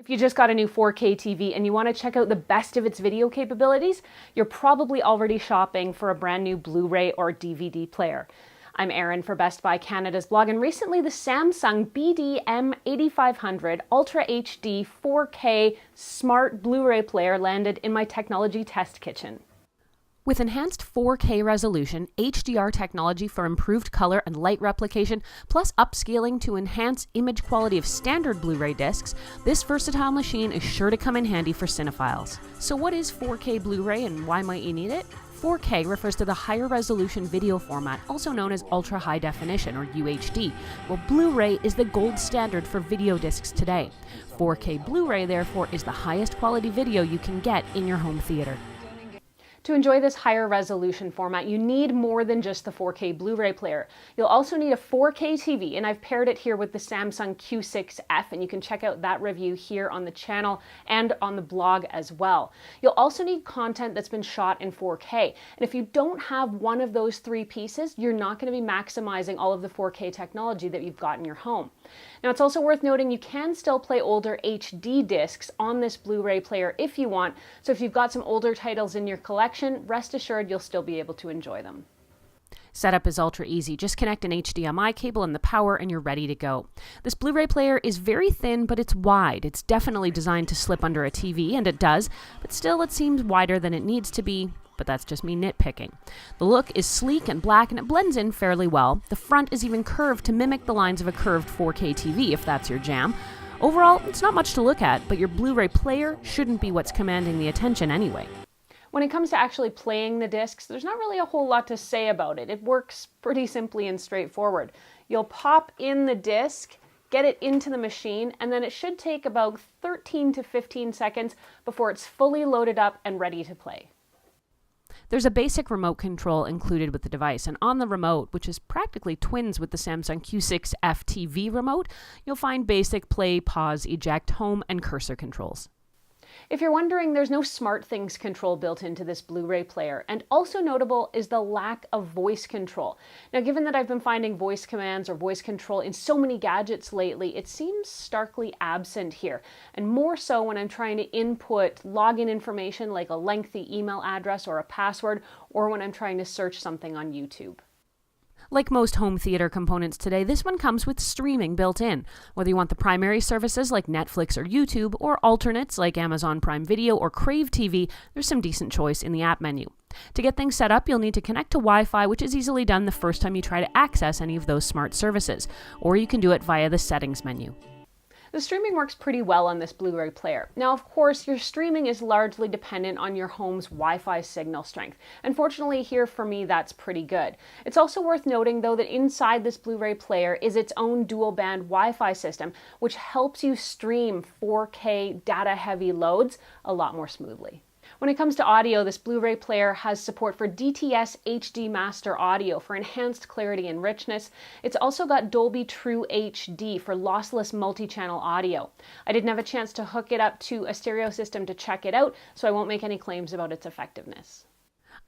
If you just got a new 4K TV and you want to check out the best of its video capabilities, you're probably already shopping for a brand new Blu-ray or DVD player. I'm Erin for Best Buy Canada's blog, and recently the Samsung BD M8500 Ultra HD 4K Smart Blu-ray player landed in my technology test kitchen. With enhanced 4K resolution, HDR technology for improved color and light replication, plus upscaling to enhance image quality of standard Blu-ray discs, this versatile machine is sure to come in handy for cinephiles. So what is 4K Blu-ray and why might you need it? 4K refers to the higher resolution video format, also known as Ultra High Definition or UHD, while Blu-ray is the gold standard for video discs today. 4K Blu-ray, therefore, is the highest quality video you can get in your home theater. To enjoy this higher resolution format, you need more than just the 4K Blu-ray player. You'll also need a 4K TV, and I've paired it here with the Samsung Q6F, and you can check out that review here on the channel and on the blog as well. You'll also need content that's been shot in 4K, and if you don't have one of those three pieces, you're not going to be maximizing all of the 4K technology that you've got in your home. Now, it's also worth noting you can still play older HD discs on this Blu-ray player if you want, so if you've got some older titles in your collection, rest assured you'll still be able to enjoy them. Setup is ultra easy. Just connect an HDMI cable and the power and you're ready to go. This Blu-ray player is very thin, but it's wide. It's definitely designed to slip under a TV, and it does, but still it seems wider than it needs to be. But that's just me nitpicking. The look is sleek and black, and it blends in fairly well. The front is even curved to mimic the lines of a curved 4K TV, if that's your jam. Overall, it's not much to look at, but your Blu-ray player shouldn't be what's commanding the attention anyway. When it comes to actually playing the discs, there's not really a whole lot to say about it. It works pretty simply and straightforward. You'll pop in the disc, get it into the machine, and then it should take about 13 to 15 seconds before it's fully loaded up and ready to play. There's a basic remote control included with the device, and on the remote, which is practically twins with the Samsung Q6F TV remote, you'll find basic play, pause, eject, home, and cursor controls. If you're wondering, there's no SmartThings control built into this Blu-ray player, and also notable is the lack of voice control. Now, given that I've been finding voice commands or voice control in so many gadgets lately, it seems starkly absent here, and more so when I'm trying to input login information like a lengthy email address or a password, or when I'm trying to search something on YouTube. Like most home theater components today, this one comes with streaming built in. Whether you want the primary services like Netflix or YouTube, or alternates like Amazon Prime Video or Crave TV, there's some decent choice in the app menu. To get things set up, you'll need to connect to Wi-Fi, which is easily done the first time you try to access any of those smart services, or you can do it via the settings menu. The streaming works pretty well on this Blu-ray player. Now, of course, your streaming is largely dependent on your home's Wi-Fi signal strength. Unfortunately, here for me, that's pretty good. It's also worth noting, though, that inside this Blu-ray player is its own dual-band Wi-Fi system, which helps you stream 4K data-heavy loads a lot more smoothly. When it comes to audio, this Blu-ray player has support for DTS HD Master audio for enhanced clarity and richness. It's also got Dolby True HD for lossless multi-channel audio. I didn't have a chance to hook it up to a stereo system to check it out, so I won't make any claims about its effectiveness.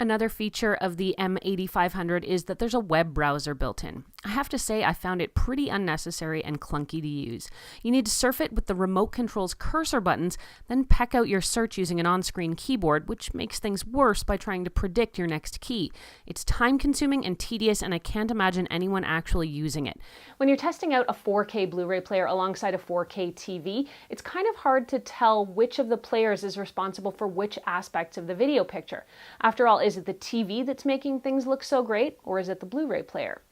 Another feature of the M8500 is that there's a web browser built in. I have to say I found it pretty unnecessary and clunky to use. You need to surf it with the remote control's cursor buttons, then peck out your search using an on-screen keyboard, which makes things worse by trying to predict your next key. It's time-consuming and tedious, and I can't imagine anyone actually using it. When you're testing out a 4K Blu-ray player alongside a 4K TV, it's kind of hard to tell which of the players is responsible for which aspects of the video picture. After all, is it the TV that's making things look so great, or is it the Blu-ray player?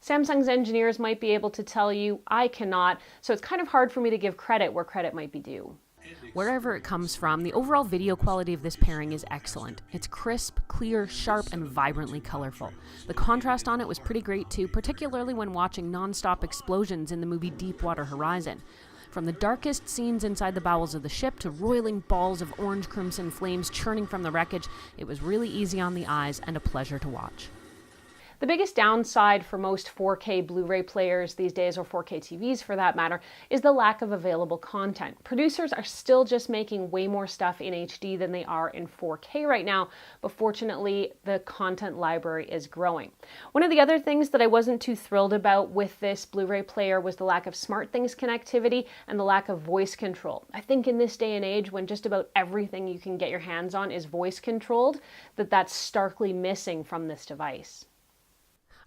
Samsung's engineers might be able to tell you, I cannot, so it's kind of hard for me to give credit where credit might be due. Wherever it comes from, the overall video quality of this pairing is excellent. It's crisp, clear, sharp, and vibrantly colorful. The contrast on it was pretty great too, particularly when watching non-stop explosions in the movie Deepwater Horizon. From the darkest scenes inside the bowels of the ship to roiling balls of orange crimson flames churning from the wreckage, it was really easy on the eyes and a pleasure to watch. The biggest downside for most 4K Blu-ray players these days, or 4K TVs for that matter, is the lack of available content. Producers are still just making way more stuff in HD than they are in 4K right now, but fortunately the content library is growing. One of the other things that I wasn't too thrilled about with this Blu-ray player was the lack of SmartThings connectivity and the lack of voice control. I think in this day and age, when just about everything you can get your hands on is voice controlled, that's starkly missing from this device.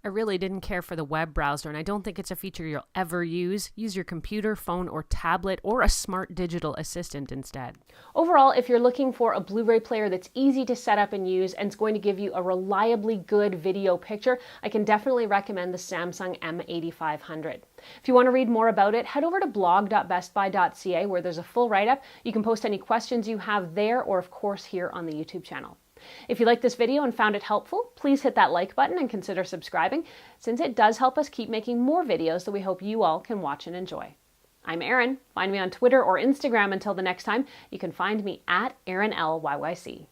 I really didn't care for the web browser, and I don't think it's a feature you'll ever use. Use your computer, phone, or tablet, or a smart digital assistant instead. Overall, if you're looking for a Blu-ray player that's easy to set up and use and is going to give you a reliably good video picture, I can definitely recommend the Samsung M8500. If you want to read more about it, head over to blog.bestbuy.ca where there's a full write-up. You can post any questions you have there, or of course here on the YouTube channel. If you liked this video and found it helpful, please hit that like button and consider subscribing, since it does help us keep making more videos that we hope you all can watch and enjoy. I'm Erin. Find me on Twitter or Instagram. Until the next time, you can find me at ErinLYYC.